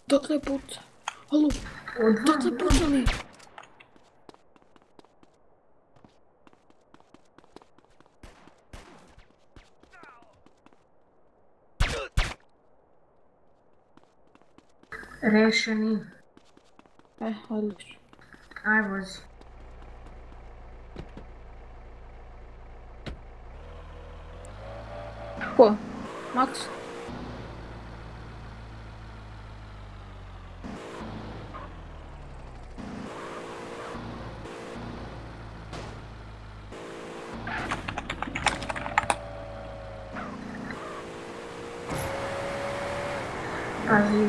Dokle puca? Halo, dokle pucali? Rešeni. Odlično. Aj vozi. Ko? Max? Pazi,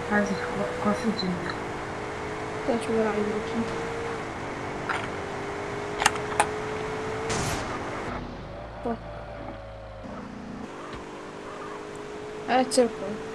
pazi, kosiće. Sad ću ga raditi ručno. Crkva.